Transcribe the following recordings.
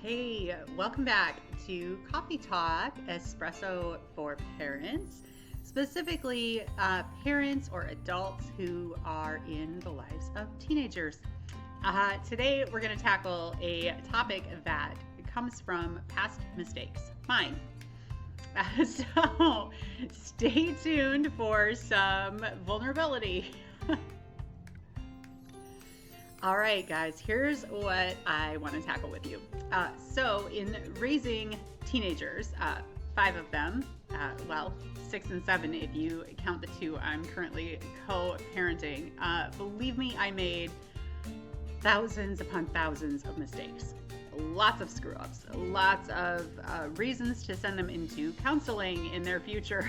Hey, welcome back to Coffee Talk Espresso for Parents, specifically parents or adults who are in the lives of teenagers. Today, we're going to tackle a topic that comes from past mistakes, mine. So, stay tuned for some vulnerability. All right, guys, here's what I want to tackle with you. So in raising teenagers, 5 of them, 6 and 7 if you count the 2 I'm currently co-parenting, believe me, I made thousands upon thousands of mistakes. Lots of screw-ups, lots of reasons to send them into counseling in their future.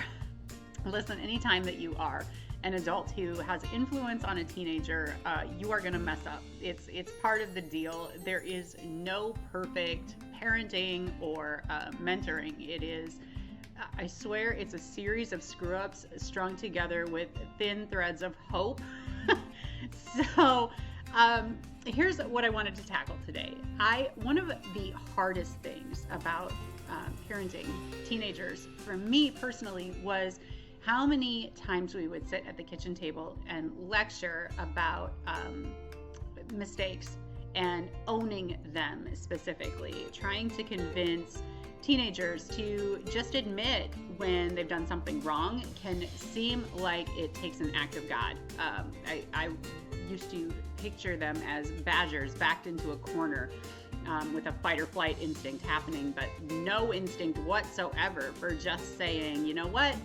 Listen, anytime that you are an adult who has influence on a teenager, you are going to mess up. It's part of the deal. There is no perfect parenting or mentoring. It is, I swear, it's a series of screw-ups strung together with thin threads of hope. So here's what I wanted to tackle today. One of the hardest things about parenting teenagers for me personally was how many times we would sit at the kitchen table and lecture about mistakes and owning them, specifically trying to convince teenagers to just admit when they've done something wrong can seem like it takes an act of God. I used to picture them as badgers backed into a corner with a fight or flight instinct happening, but no instinct whatsoever for just saying, you know what?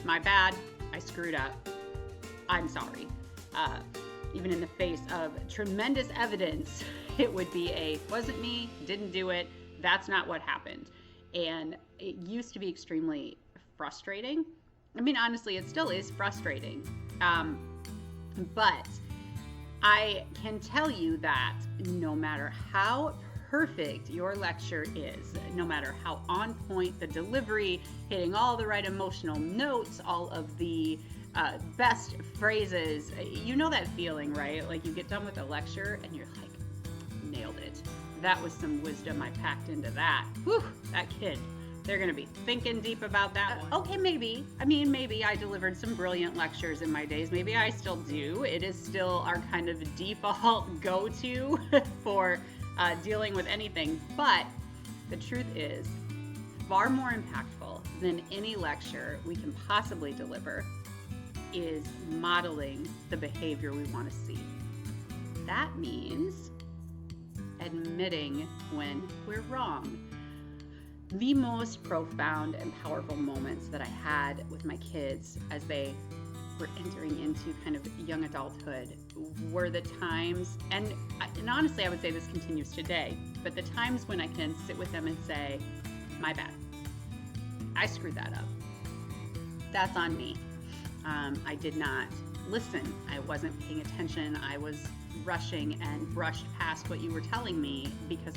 My bad, I screwed up, I'm sorry. Even in the face of tremendous evidence, it would be wasn't me, didn't do it, that's not what happened. And it used to be extremely frustrating. I mean, honestly, it still is frustrating. But I can tell you that no matter how perfect your lecture is, no matter how on point the delivery, hitting all the right emotional notes, all of the best phrases, you know that feeling, right? Like you get done with a lecture and you're like, nailed it. That was some wisdom I packed into that. Whew, that kid. They're going to be thinking deep about that one. Okay, maybe. I mean, maybe I delivered some brilliant lectures in my days. Maybe I still do. It is still our kind of default go-to for dealing with anything, but the truth is far more impactful than any lecture we can possibly deliver is modeling the behavior we want to see. That means admitting when we're wrong. The most profound and powerful moments that I had with my kids as they were entering into kind of young adulthood were the times, and honestly I would say this continues today, but the times when I can sit with them and say, my bad, I screwed that up, that's on me. I did not listen, I wasn't paying attention, I was rushing and brushed past what you were telling me because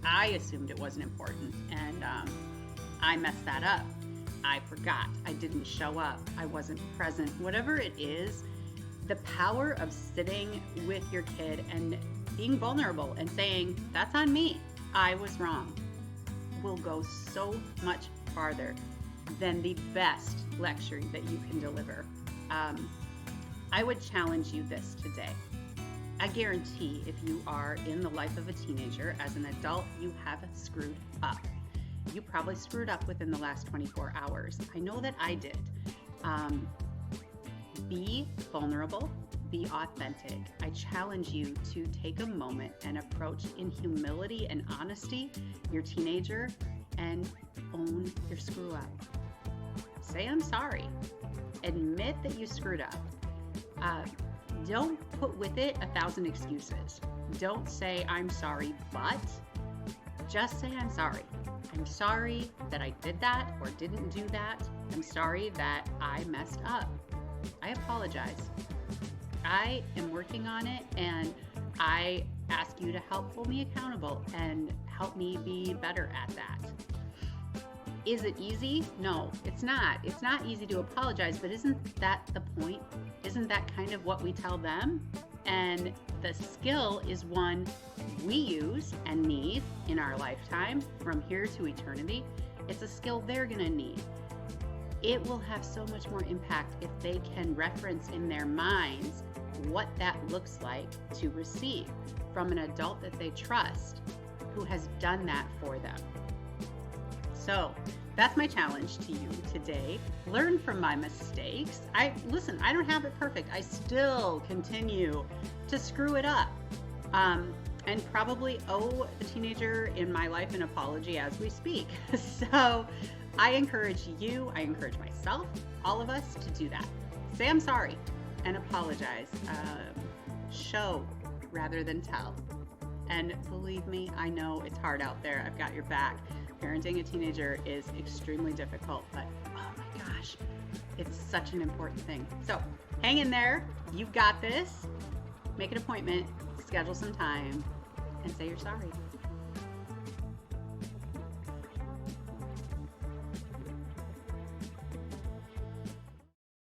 I assumed it wasn't important, and I messed that up. I forgot, I didn't show up, I wasn't present, whatever it is. The power of sitting with your kid and being vulnerable and saying, that's on me, I was wrong, will go so much farther than the best lecture that you can deliver. I would challenge you this today. I guarantee if you are in the life of a teenager, as an adult, you have screwed up. You probably screwed up within the last 24 hours. I know that I did. Be vulnerable, be authentic. I challenge you to take a moment and approach in humility and honesty your teenager and own your screw up. Say, I'm sorry. Admit that you screwed up. Don't put with it 1,000 excuses. Don't say, I'm sorry, but just say, I'm sorry. I'm sorry that I did that or didn't do that. I'm sorry that I messed up. I apologize. I am working on it, and I ask you to help hold me accountable and help me be better at that. Is it easy? No, it's not. It's not easy to apologize, but isn't that the point? Isn't that kind of what we tell them? And the skill is one we use and need in our lifetime from here to eternity. It's a skill they're going to need. It will have so much more impact if they can reference in their minds what that looks like to receive from an adult that they trust who has done that for them. So that's my challenge to you today. Learn from my mistakes. I don't have it perfect. I still continue to screw it up. And probably owe the teenager in my life an apology as we speak. So I encourage you, I encourage myself, all of us to do that. Say I'm sorry and apologize. Show rather than tell. And believe me, I know it's hard out there. I've got your back. Parenting a teenager is extremely difficult, but oh my gosh, it's such an important thing. So hang in there. You've got this. Make an appointment, schedule some time, and say you're sorry.